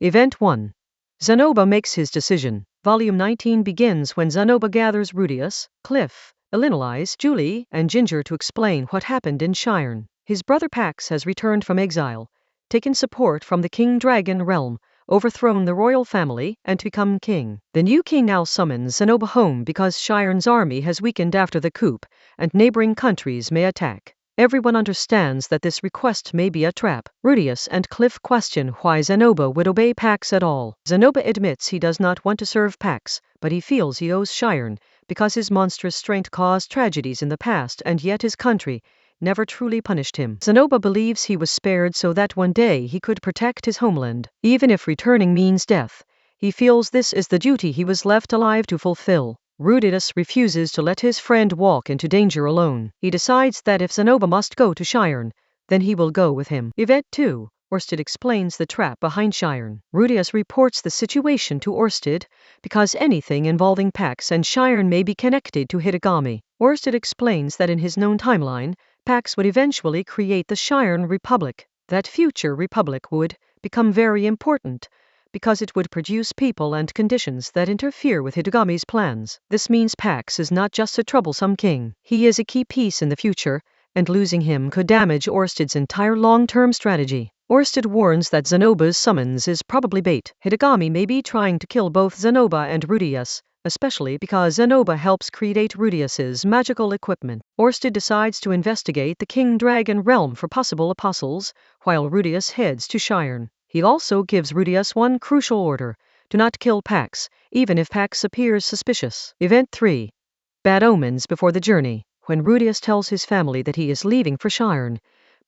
Event 1. Zenoba makes his decision. Volume 19 begins when Zenoba gathers Rudius, Cliff, Elinolise, Julie, and Ginger to explain what happened in Shirn. His brother Pax has returned from exile, taken support from the King Dragon realm, overthrown the royal family, and become king. The new king now summons Zenoba home because Shirn's army has weakened after the coup, and neighboring countries may attack. Everyone understands that this request may be a trap. Rudius and Cliff question why Zenoba would obey Pax at all. Zenoba admits he does not want to serve Pax, but he feels he owes Shirn, because his monstrous strength caused tragedies in the past and yet his country never truly punished him. Zenoba believes he was spared so that one day he could protect his homeland. Even if returning means death, he feels this is the duty he was left alive to fulfill. Rudius refuses to let his friend walk into danger alone. He decides that if Zenoba must go to Shirn, then he will go with him. Event 2. Orsted explains the trap behind Shirn. Rudius reports the situation to Orsted because anything involving Pax and Shirn may be connected to Hitagami. Orsted explains that in his known timeline, Pax would eventually create the Shirn Republic. That future republic would become very important because it would produce people and conditions that interfere with Hitagami's plans. This means Pax is not just a troublesome king. He is a key piece in the future, and losing him could damage Orsted's entire long-term strategy. Orsted warns that Zenoba's summons is probably bait. Hitagami may be trying to kill both Zenoba and Rudius, especially because Zenoba helps create Rudius's magical equipment. Orsted decides to investigate the King Dragon realm for possible apostles, while Rudius heads to Shirn. He also gives Rudius one crucial order: do not kill Pax, even if Pax appears suspicious. Event 3. Bad omens before the journey. When Rudius tells his family that he is leaving for Shirn,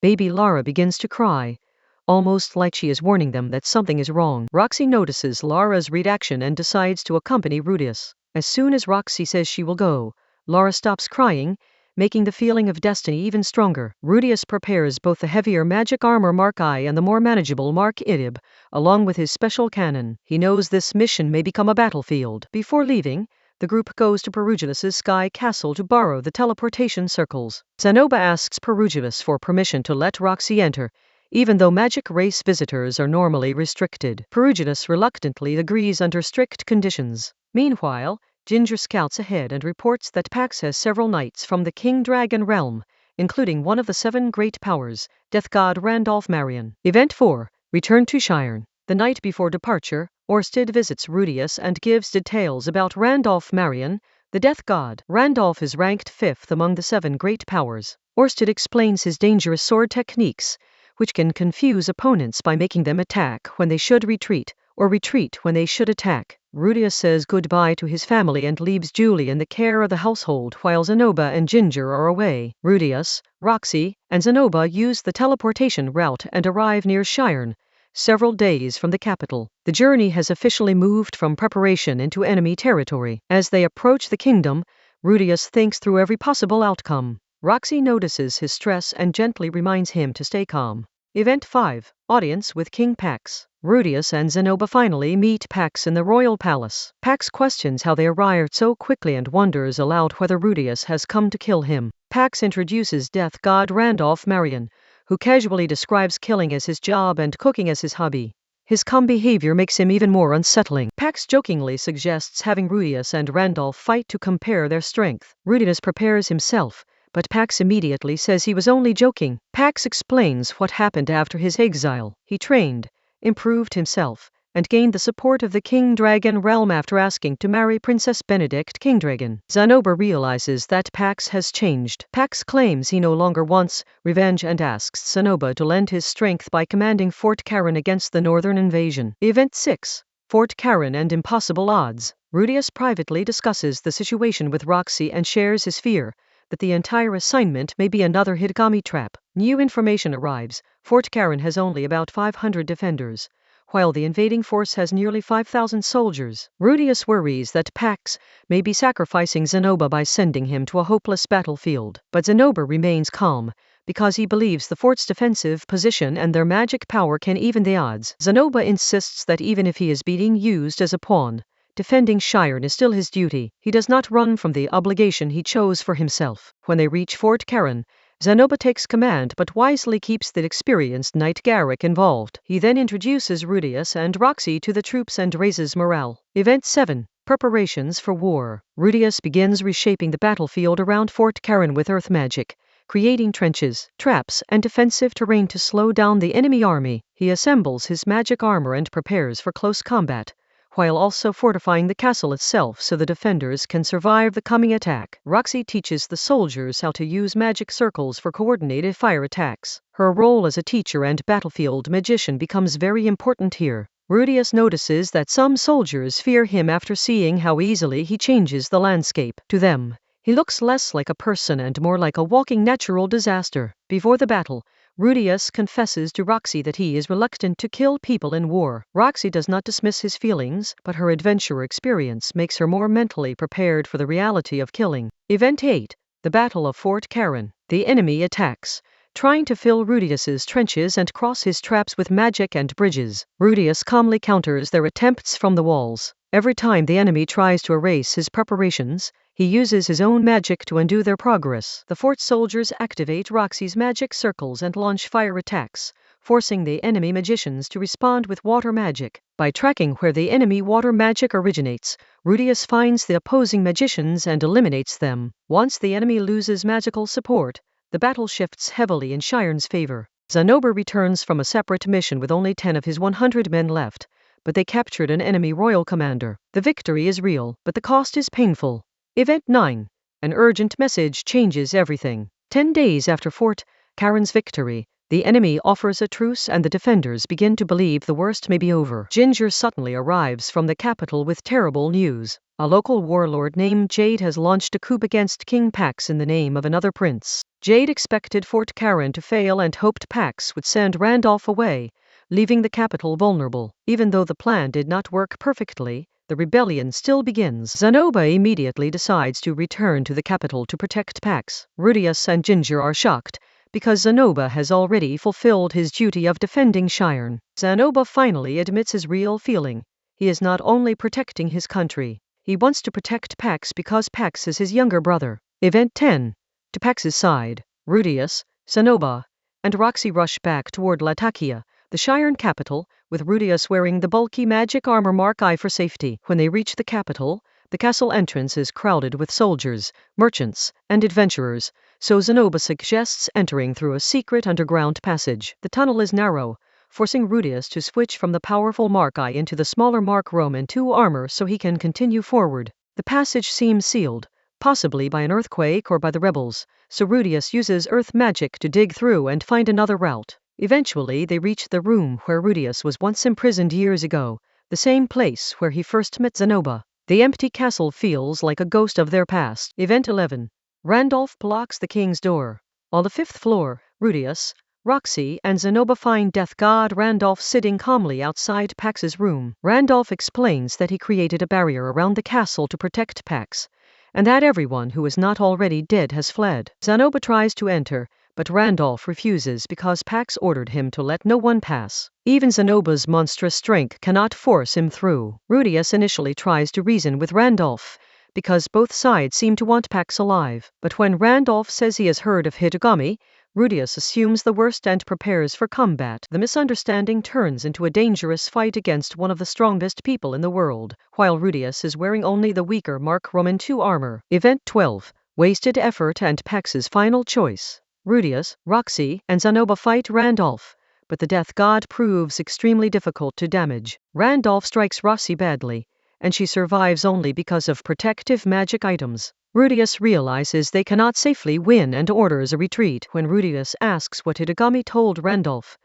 baby Lara begins to cry, almost like she is warning them that something is wrong. Roxy notices Lara's reaction and decides to accompany Rudius. As soon as Roxy says she will go, Lara stops crying, making the feeling of destiny even stronger. Rudius prepares both the heavier magic armor Mark I and the more manageable Mark Idib, along with his special cannon. He knows this mission may become a battlefield. Before leaving, the group goes to Perugilus's sky castle to borrow the teleportation circles. Zenoba asks Perugilus for permission to let Roxy enter, even though magic race visitors are normally restricted. Perugilus reluctantly agrees under strict conditions. Meanwhile, Ginger scouts ahead and reports that Pax has several knights from the King Dragon realm, including one of the 7 great powers, Death God Randolph Marion. Event 4. Return to Shirn. The night before departure, Orsted visits Rudius and gives details about Randolph Marion, the Death God. Randolph is ranked 5th among the 7 great powers. Orsted explains his dangerous sword techniques, which can confuse opponents by making them attack when they should retreat, or retreat when they should attack. Rudius says goodbye to his family and leaves Julie in the care of the household while Zenoba and Ginger are away. Rudius, Roxy, and Zenoba use the teleportation route and arrive near Shirn, several days from the capital. The journey has officially moved from preparation into enemy territory. As they approach the kingdom, Rudius thinks through every possible outcome. Roxy notices his stress and gently reminds him to stay calm. Event 5. Audience with King Pax. Rudius and Zenoba finally meet Pax in the royal palace. Pax questions how they arrived so quickly and wonders aloud whether Rudius has come to kill him. Pax introduces Death God Randolph Marion, who casually describes killing as his job and cooking as his hobby. His calm behavior makes him even more unsettling. Pax jokingly suggests having Rudius and Randolph fight to compare their strength. Rudius prepares himself, but Pax immediately says he was only joking. Pax explains what happened after his exile. He trained, improved himself, and gained the support of the King Dragon realm after asking to marry Princess Benedict Kingdragon. Zenoba realizes that Pax has changed. Pax claims he no longer wants revenge and asks Zenoba to lend his strength by commanding Fort Karen against the northern invasion. Event 6. Fort Karen and impossible odds. Rudius privately discusses the situation with Roxy and shares his fear that the entire assignment may be another Hitagami trap. New information arrives. Fort Karen has only about 500 defenders, while the invading force has nearly 5,000 soldiers. Rudius worries that Pax may be sacrificing Zenoba by sending him to a hopeless battlefield. But Zenoba remains calm, because he believes the fort's defensive position and their magic power can even the odds. Zenoba insists that even if he is being used as a pawn, defending Shirn is still his duty. He does not run from the obligation he chose for himself. When they reach Fort Karen, Zanoba takes command but wisely keeps the experienced knight Garrick involved. He then introduces Rudius and Roxy to the troops and raises morale. Event 7. Preparations for war. Rudius begins reshaping the battlefield around Fort Karen with earth magic, creating trenches, traps, and defensive terrain to slow down the enemy army. He assembles his magic armor and prepares for close combat, while also fortifying the castle itself so the defenders can survive the coming attack. Roxy teaches the soldiers how to use magic circles for coordinated fire attacks. Her role as a teacher and battlefield magician becomes very important here. Rudius notices that some soldiers fear him after seeing how easily he changes the landscape. To them, he looks less like a person and more like a walking natural disaster. Before the battle, Rudius confesses to Roxy that he is reluctant to kill people in war. Roxy does not dismiss his feelings, but her adventure experience makes her more mentally prepared for the reality of killing. Event 8. The Battle of Fort Karen. The enemy attacks, trying to fill Rudius's trenches and cross his traps with magic and bridges. Rudius calmly counters their attempts from the walls. Every time the enemy tries to erase his preparations, he uses his own magic to undo their progress. The fort soldiers activate Roxy's magic circles and launch fire attacks, forcing the enemy magicians to respond with water magic. By tracking where the enemy water magic originates, Rudius finds the opposing magicians and eliminates them. Once the enemy loses magical support, the battle shifts heavily in Shiren's favor. Zanoba returns from a separate mission with only 10 of his 100 men left, but they captured an enemy royal commander. The victory is real, but the cost is painful. Event 9. An urgent message changes everything. 10 days after Fort Karen's victory, the enemy offers a truce and the defenders begin to believe the worst may be over. Ginger suddenly arrives from the capital with terrible news. A local warlord named Jade has launched a coup against King Pax in the name of another prince. Jade expected Fort Karen to fail and hoped Pax would send Randolph away, leaving the capital vulnerable. Even though the plan did not work perfectly, the rebellion still begins. Zanoba immediately decides to return to the capital to protect Pax. Rudius and Ginger are shocked, because Zanoba has already fulfilled his duty of defending Shirn. Zanoba finally admits his real feeling. He is not only protecting his country, he wants to protect Pax because Pax is his younger brother. Event 10. To Pax's side, Rudius, Zanoba, and Roxy rush back toward Latakia, the Shirn capital, with Rudius wearing the bulky magic armor Mark I for safety. When they reach the capital, the castle entrance is crowded with soldiers, merchants, and adventurers, so Zanoba suggests entering through a secret underground passage. The tunnel is narrow, forcing Rudius to switch from the powerful Mark I into the smaller Mark Roman II armor so he can continue forward. The passage seems sealed, possibly by an earthquake or by the rebels, so Rudius uses earth magic to dig through and find another route. Eventually, they reach the room where Rudius was once imprisoned years ago, the same place where he first met Zanoba. The empty castle feels like a ghost of their past. Event 11. Randolph blocks the king's door. On the 5th floor, Rudius, Roxy, and Zanoba find Death God Randolph sitting calmly outside Pax's room. Randolph explains that he created a barrier around the castle to protect Pax, and that everyone who is not already dead has fled. Zanoba tries to enter, but Randolph refuses because Pax ordered him to let no one pass. Even Zanoba's monstrous strength cannot force him through. Rudius initially tries to reason with Randolph, because both sides seem to want Pax alive. But when Randolph says he has heard of Hitagami, Rudius assumes the worst and prepares for combat. The misunderstanding turns into a dangerous fight against one of the strongest people in the world, while Rudius is wearing only the weaker Mark Roman II armor. Event 12. Wasted effort and Pax's final choice. Rudius, Roxy, and Zanoba fight Randolph, but the Death God proves extremely difficult to damage. Randolph strikes Roxy badly, and she survives only because of protective magic items. Rudius realizes they cannot safely win and orders a retreat. When Rudius asks what Hitagami told Randolph,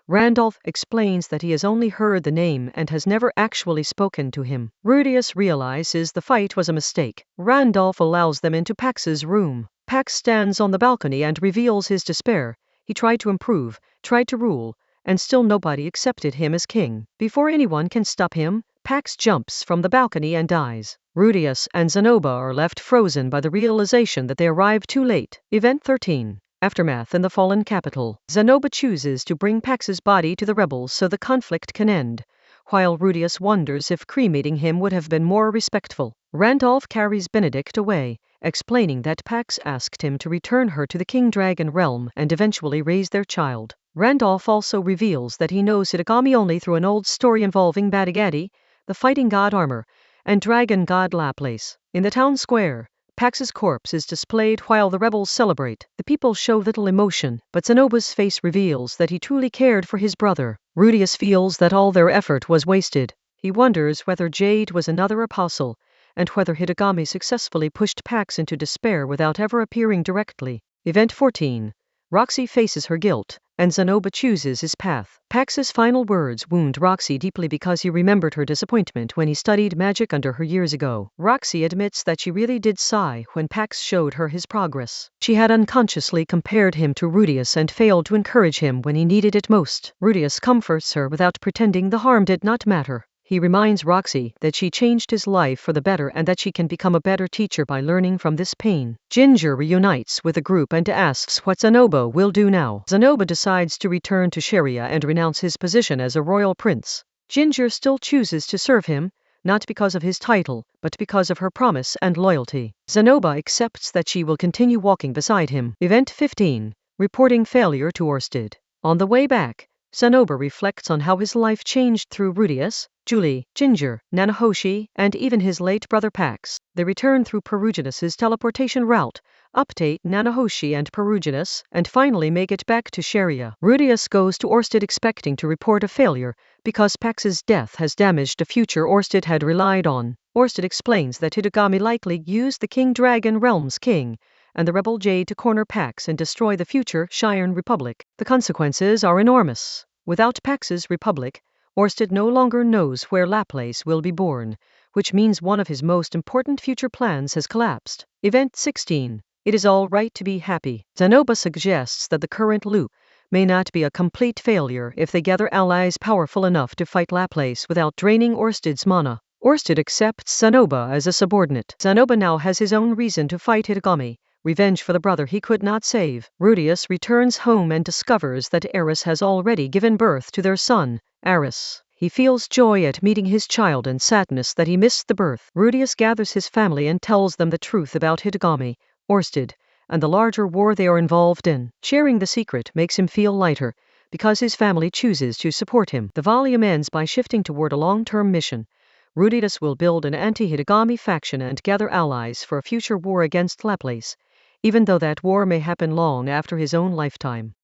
Randolph explains that he has only heard the name and has never actually spoken to him. Rudius realizes the fight was a mistake. Randolph allows them into Pax's room. Pax stands on the balcony and reveals his despair. He tried to improve, tried to rule, and still nobody accepted him as king. Before anyone can stop him, Pax jumps from the balcony and dies. Rudius and Zanoba are left frozen by the realization that they arrived too late. Event 13. Aftermath in the fallen capital. Zanoba chooses to bring Pax's body to the rebels so the conflict can end, while Rudius wonders if cremating him would have been more respectful. Randolph carries Benedict away, explaining that Pax asked him to return her to the King Dragon realm and eventually raise their child. Randolph also reveals that he knows Hitagami only through an old story involving Batagati, the fighting god armor, and dragon god Laplace. In the town square, Pax's corpse is displayed while the rebels celebrate. The people show little emotion, but Zenoba's face reveals that he truly cared for his brother. Rudius feels that all their effort was wasted. He wonders whether Jade was another apostle, and whether Hitagami successfully pushed Pax into despair without ever appearing directly. Event 14. Roxy faces her guilt, and Zenoba chooses his path. Pax's final words wound Roxy deeply because he remembered her disappointment when he studied magic under her years ago. Roxy admits that she really did sigh when Pax showed her his progress. She had unconsciously compared him to Rudius and failed to encourage him when he needed it most. Rudius comforts her without pretending the harm did not matter. He reminds Roxy that she changed his life for the better and that she can become a better teacher by learning from this pain. Ginger reunites with the group and asks what Zenoba will do now. Zenoba decides to return to Sharia and renounce his position as a royal prince. Ginger still chooses to serve him, not because of his title, but because of her promise and loyalty. Zenoba accepts that she will continue walking beside him. Event 15. Reporting failure to Orsted. On the way back, Zenoba reflects on how his life changed through Rudius, Julie, Ginger, Nanahoshi, and even his late brother Pax. They return through Peruginus's teleportation route, update Nanahoshi and Peruginus, and finally make it back to Sharia. Rudius goes to Orsted expecting to report a failure, because Pax's death has damaged a future Orsted had relied on. Orsted explains that Hitagami likely used the King Dragon Realm's king, and the rebel Jade to corner Pax and destroy the future Shiren Republic. The consequences are enormous. Without Pax's republic, Orsted no longer knows where Laplace will be born, which means one of his most important future plans has collapsed. Event 16. It is all right to be happy. Zenoba suggests that the current loop may not be a complete failure if they gather allies powerful enough to fight Laplace without draining Orsted's mana. Orsted accepts Zenoba as a subordinate. Zenoba now has his own reason to fight Hitagami, revenge for the brother he could not save. Rudius returns home and discovers that Eris has already given birth to their son, Aris. He feels joy at meeting his child and sadness that he missed the birth. Rudius gathers his family and tells them the truth about Hitagami, Orsted, and the larger war they are involved in. Sharing the secret makes him feel lighter, because his family chooses to support him. The volume ends by shifting toward a long-term mission. Rudius will build an anti-Hitagami faction and gather allies for a future war against Laplace, even though that war may happen long after his own lifetime.